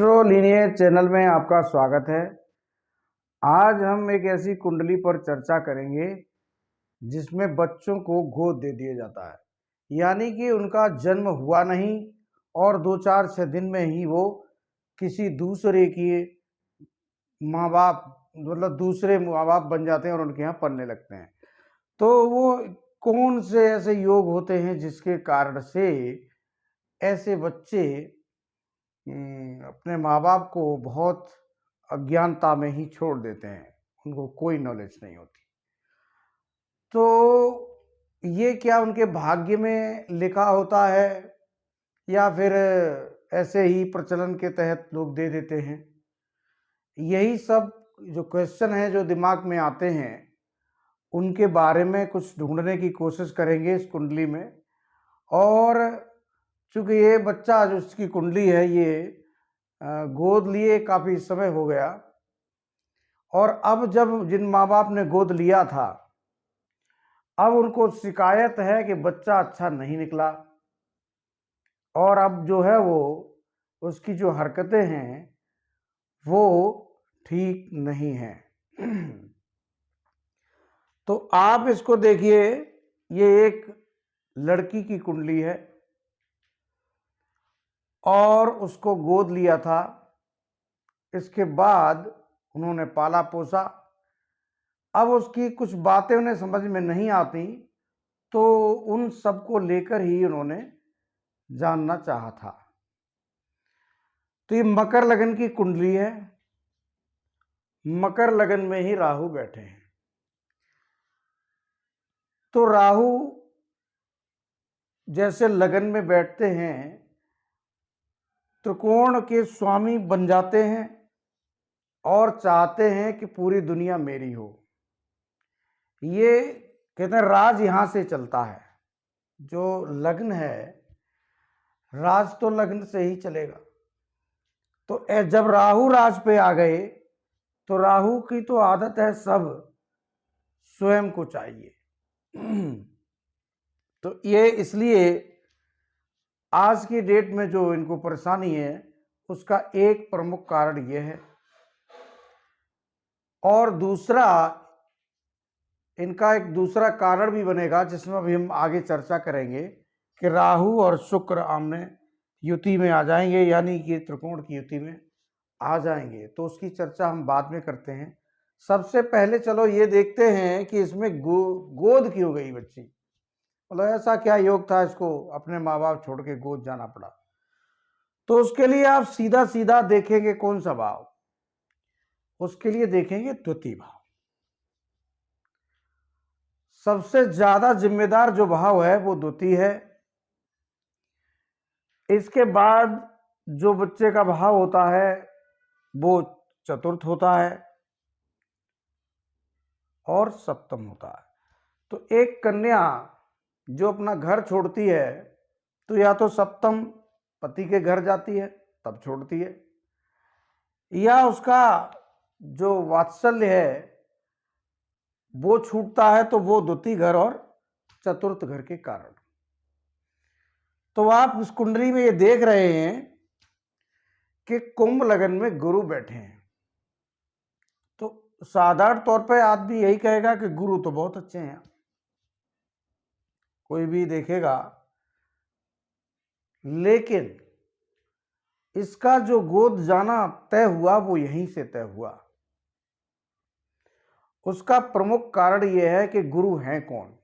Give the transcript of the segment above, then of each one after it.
Astro lineage channel में आपका स्वागत है। आज हम एक ऐसी कुंडली पर चर्चा करेंगे जिसमें बच्चों को गोद दे दिया जाता है, यानी कि उनका जन्म हुआ नहीं और 2-4-6 दिन में ही वो किसी दूसरे की माँ बाप मतलब दूसरे माँ बाप बन जाते हैं और उनके यहाँ पलने लगते हैं। तो वो कौन से ऐसे योग होते हैं जिसके कारण से ऐसे बच्चे अपने माँ बाप को बहुत अज्ञानता में ही छोड़ देते हैं, उनको कोई नॉलेज नहीं होती। तो ये क्या उनके भाग्य में लिखा होता है या फिर ऐसे ही प्रचलन के तहत लोग दे देते हैं? यही सब जो क्वेश्चन है जो दिमाग में आते हैं, उनके बारे में कुछ ढूंढने की कोशिश करेंगे इस कुंडली में। और चूंकि ये बच्चा जो इसकी कुंडली है ये गोद लिए काफ़ी समय हो गया, और अब जब जिन माँ बाप ने गोद लिया था अब उनको शिकायत है कि बच्चा अच्छा नहीं निकला, और अब जो है वो उसकी जो हरकतें हैं वो ठीक नहीं हैं। तो आप इसको देखिए, ये एक लड़की की कुंडली है और उसको गोद लिया था। इसके बाद उन्होंने पाला पोसा। अब उसकी कुछ बातें उन्हें समझ में नहीं आती, तो उन सबको लेकर ही उन्होंने जानना चाहा था। तो ये मकर लगन की कुंडली है। मकर लगन में ही राहु बैठे हैं। तो राहु जैसे लगन में बैठते हैं, त्रिकोण के स्वामी बन जाते हैं और चाहते हैं कि पूरी दुनिया मेरी हो। ये कहते हैं राज यहां से चलता है। जो लग्न है, राज तो लग्न से ही चलेगा। तो जब राहु राज पे आ गए तो राहु की तो आदत है सब स्वयं को चाहिए। तो ये इसलिए आज की डेट में जो इनको परेशानी है उसका एक प्रमुख कारण ये है। और दूसरा, इनका एक दूसरा कारण भी बनेगा जिसमें अभी हम आगे चर्चा करेंगे कि राहु और शुक्र आमने युति में आ जाएंगे, यानी कि त्रिकोण की युति में आ जाएंगे। तो उसकी चर्चा हम बाद में करते हैं। सबसे पहले चलो ये देखते हैं कि इसमें गोद क्यों गई बच्ची, मतलब ऐसा क्या योग था इसको अपने माँ बाप छोड़ के गोद जाना पड़ा। तो उसके लिए आप सीधा सीधा देखेंगे कौन सा भाव, उसके लिए देखेंगे द्वितीय भाव। सबसे ज्यादा जिम्मेदार जो भाव है वो द्वितीय है। इसके बाद जो बच्चे का भाव होता है वो चतुर्थ होता है और सप्तम होता है। तो एक कन्या जो अपना घर छोड़ती है तो या तो सप्तम पति के घर जाती है तब छोड़ती है, या उसका जो वात्सल्य है वो छूटता है तो वो द्वितीय घर और चतुर्थ घर के कारण। तो आप इस कुंडली में ये देख रहे हैं कि कुंभ लगन में गुरु बैठे हैं। तो साधारण तौर पे आदमी यही कहेगा कि गुरु तो बहुत अच्छे हैं, कोई भी देखेगा, लेकिन इसका जो गोद जाना तय हुआ वो यहीं से तय हुआ। उसका प्रमुख कारण यह है कि गुरु हैं कौन।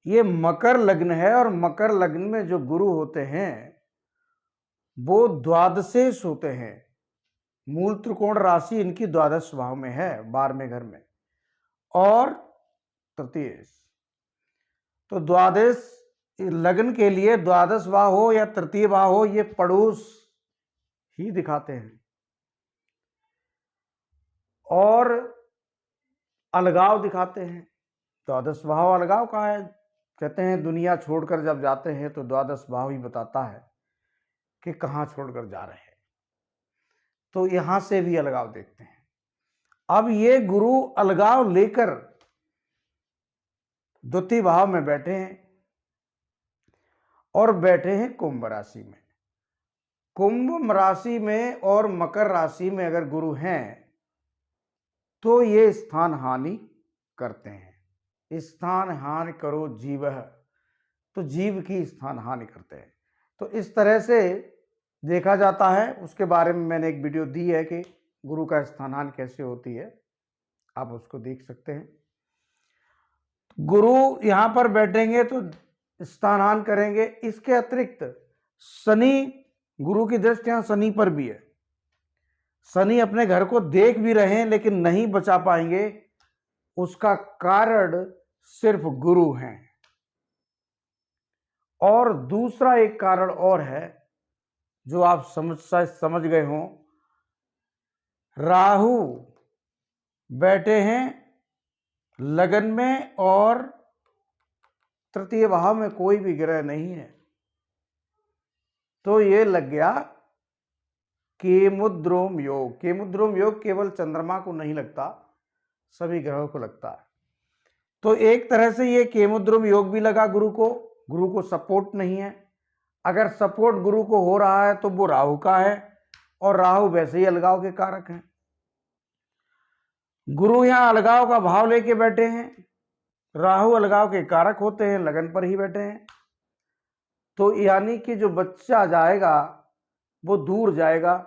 ये मकर लग्न है और मकर लग्न में जो गुरु होते हैं वो द्वादशेश होते हैं। मूल त्रिकोण राशि इनकी द्वादश भाव में है, 12वें घर में, और तृतीय। तो द्वादश लग्न के लिए द्वादश भाव हो या तृतीय भाव हो, ये पड़ोस ही दिखाते हैं और अलगाव दिखाते हैं। द्वादश भाव अलगाव का है। कहते हैं दुनिया छोड़कर जब जाते हैं तो द्वादश भाव ही बताता है कि कहाँ छोड़कर जा रहे हैं। तो यहां से भी अलगाव देखते हैं। अब ये गुरु अलगाव लेकर द्वितीय भाव में बैठे हैं और बैठे हैं कुंभ राशि में। कुंभ राशि में और मकर राशि में अगर गुरु हैं तो ये स्थान हानि करते हैं। स्थान हानि करो जीव, तो जीव की स्थान हानि करते हैं। तो इस तरह से देखा जाता है। उसके बारे में मैंने एक वीडियो दी है कि गुरु का स्थान हानि कैसे होती है, आप उसको देख सकते हैं। गुरु यहां पर बैठेंगे तो स्थान करेंगे। इसके अतिरिक्त शनि, गुरु की दृष्टि यहां शनि पर भी है। शनि अपने घर को देख भी रहे हैं लेकिन नहीं बचा पाएंगे, उसका कारण सिर्फ गुरु हैं। और दूसरा एक कारण और है जो आप समझ गए हों, राहु बैठे हैं लगन में और तृतीय भाव में कोई भी ग्रह नहीं है, तो ये लग गया केमुद्रोम योग। केमुद्रोम योग केवल चंद्रमा को नहीं लगता, सभी ग्रहों को लगता है। तो एक तरह से ये केमुद्रोम योग भी लगा गुरु को सपोर्ट नहीं है। अगर सपोर्ट गुरु को हो रहा है तो वो राहु का है, और राहु वैसे ही अलगाव के कारक हैं। गुरु यहां अलगाव का भाव लेके बैठे हैं, राहु अलगाव के कारक होते हैं, लगन पर ही बैठे हैं। तो यानी कि जो बच्चा जाएगा वो दूर जाएगा,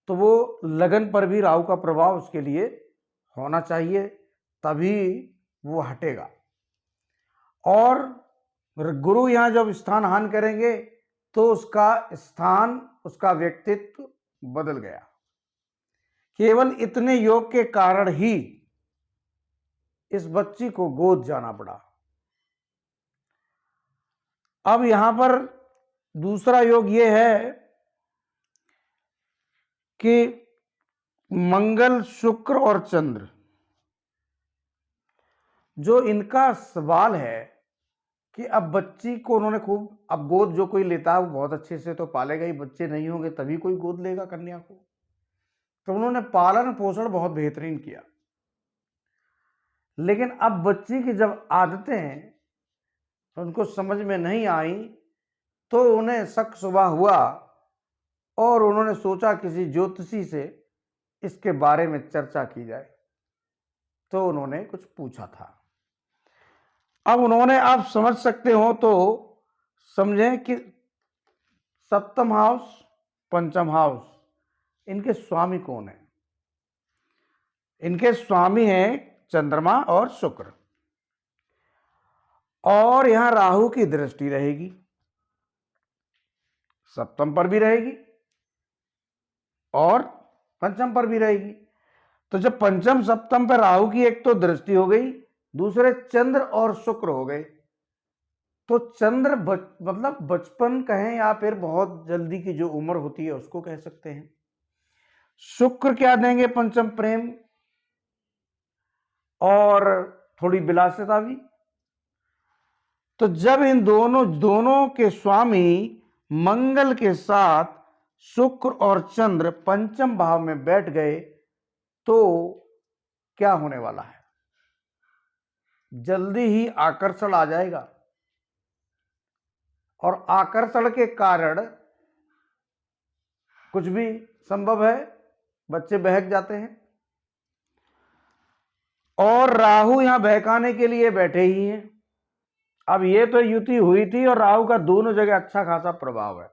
तो वो लगन पर भी राहु का प्रभाव उसके लिए होना चाहिए, तभी वो हटेगा। और गुरु यहां जब स्थान हानि करेंगे तो उसका स्थान, उसका व्यक्तित्व बदल गया। केवल इतने योग के कारण ही इस बच्ची को गोद जाना पड़ा। अब यहां पर दूसरा योग यह है कि मंगल, शुक्र और चंद्र, जो इनका सवाल है कि अब बच्ची को उन्होंने खूब, अब गोद जो कोई लेता है वो बहुत अच्छे से तो पालेगा ही, बच्चे नहीं होंगे तभी कोई गोद लेगा कन्या को। तो उन्होंने पालन पोषण बहुत बेहतरीन किया, लेकिन अब बच्ची की जब आदतें उनको समझ में नहीं आई तो उन्हें शक शुबा हुआ और उन्होंने सोचा किसी ज्योतिषी से इसके बारे में चर्चा की जाए। तो उन्होंने कुछ पूछा था। अब उन्होंने, आप समझ सकते हो तो समझें कि सप्तम हाउस, पंचम हाउस, इनके स्वामी कौन है? इनके स्वामी हैं चंद्रमा और शुक्र, और यहां राहु की दृष्टि रहेगी, सप्तम पर भी रहेगी और पंचम पर भी रहेगी। तो जब पंचम सप्तम पर राहु की एक तो दृष्टि हो गई, दूसरे चंद्र और शुक्र हो गए, तो चंद्र मतलब बचपन कहें या फिर बहुत जल्दी की जो उम्र होती है उसको कह सकते हैं। शुक्र क्या देंगे? पंचम प्रेम और थोड़ी विलासिता भी। तो जब इन दोनों के स्वामी मंगल के साथ शुक्र और चंद्र पंचम भाव में बैठ गए तो क्या होने वाला है? जल्दी ही आकर्षण आ जाएगा, और आकर्षण के कारण कुछ भी संभव है, बच्चे बहक जाते हैं। और राहु यहां बहकाने के लिए बैठे ही हैं। अब ये तो युति हुई थी और राहु का दोनों जगह अच्छा खासा प्रभाव है,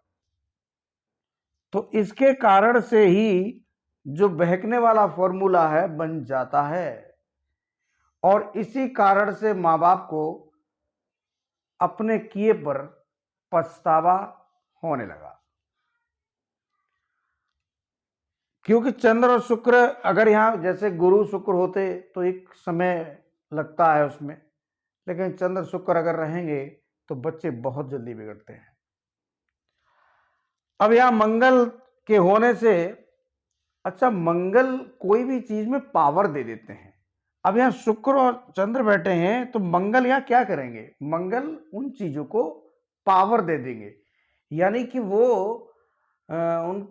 तो इसके कारण से ही जो बहकने वाला फॉर्मूला है बन जाता है, और इसी कारण से मां बाप को अपने किए पर पछतावा होने लगा। क्योंकि चंद्र और शुक्र, अगर यहां जैसे गुरु शुक्र होते तो एक समय लगता है उसमें, लेकिन चंद्र शुक्र अगर रहेंगे तो बच्चे बहुत जल्दी बिगड़ते हैं। अब यहां मंगल के होने से, अच्छा, मंगल कोई भी चीज में पावर दे देते हैं। अब यहां शुक्र और चंद्र बैठे हैं तो मंगल यहां क्या करेंगे? मंगल उन चीजों को पावर दे देंगे, यानी कि वो उन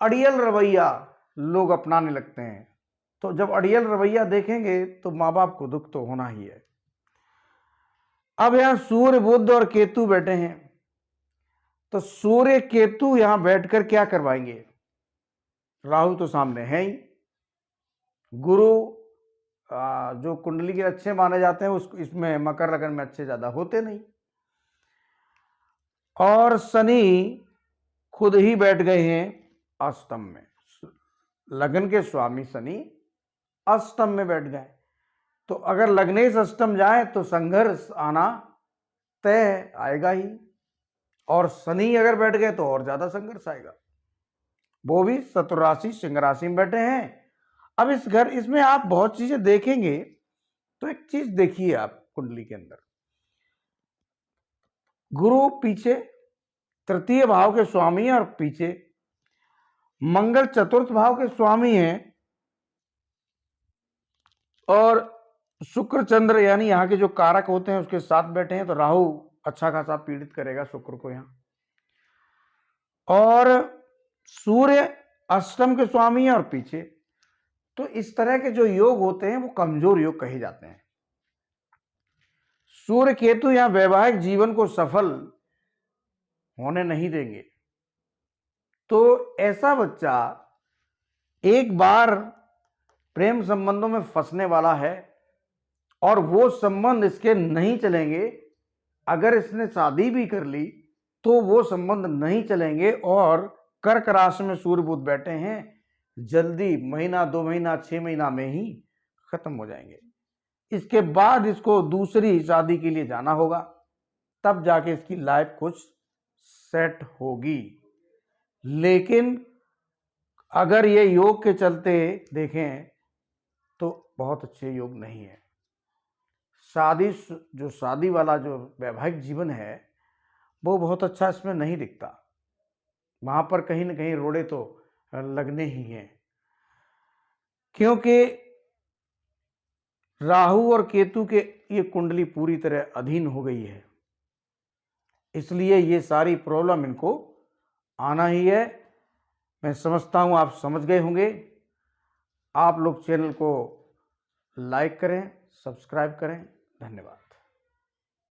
अड़ियल रवैया लोग अपनाने लगते हैं। तो जब अड़ियल रवैया देखेंगे तो मां बाप को दुख तो होना ही है। अब यहां सूर्य, बुध और केतु बैठे हैं, तो सूर्य केतु यहां बैठकर क्या करवाएंगे? राहु तो सामने है ही, गुरु जो कुंडली के अच्छे माने जाते हैं उस इसमें मकर लगन में अच्छे ज्यादा होते नहीं, और शनि खुद ही बैठ गए हैं अष्टम में। लगन के स्वामी शनि अष्टम में बैठ गए, तो अगर लग्नेश अष्टम जाए तो संघर्ष आना तय आएगा ही, और शनि अगर बैठ गए तो और ज्यादा संघर्ष आएगा। वो भी शत्रु राशि सिंह राशि में बैठे हैं। अब इसमें आप बहुत चीजें देखेंगे, तो एक चीज देखिए आप कुंडली के अंदर, गुरु पीछे तृतीय भाव के स्वामी है और पीछे मंगल चतुर्थ भाव के स्वामी हैं, और शुक्र चंद्र यानी यहाँ के जो कारक होते हैं उसके साथ बैठे हैं। तो राहु अच्छा खासा पीड़ित करेगा शुक्र को यहाँ, और सूर्य अष्टम के स्वामी है और पीछे। तो इस तरह के जो योग होते हैं वो कमजोर योग कहे जाते हैं। सूर्य केतु यहां वैवाहिक जीवन को सफल होने नहीं देंगे। तो ऐसा बच्चा एक बार प्रेम संबंधों में फंसने वाला है, और वो संबंध इसके नहीं चलेंगे। अगर इसने शादी भी कर ली तो वो संबंध नहीं चलेंगे, और कर्क राशि में सूर्य बुध बैठे हैं, जल्दी महीना 2 महीना 6 महीना में ही खत्म हो जाएंगे। इसके बाद इसको दूसरी शादी के लिए जाना होगा, तब जाके इसकी लाइफ कुछ सेट होगी। लेकिन अगर ये योग के चलते देखें तो बहुत अच्छे योग नहीं है। शादी वाला जो वैवाहिक जीवन है वो बहुत अच्छा इसमें नहीं दिखता। वहां पर कहीं ना कहीं रोड़े तो लगने ही हैं, क्योंकि राहु और केतु के ये कुंडली पूरी तरह अधीन हो गई है। इसलिए ये सारी प्रॉब्लम इनको आना ही है। मैं समझता हूं आप समझ गए होंगे। आप लोग चैनल को लाइक करें, सब्सक्राइब करें। धन्यवाद।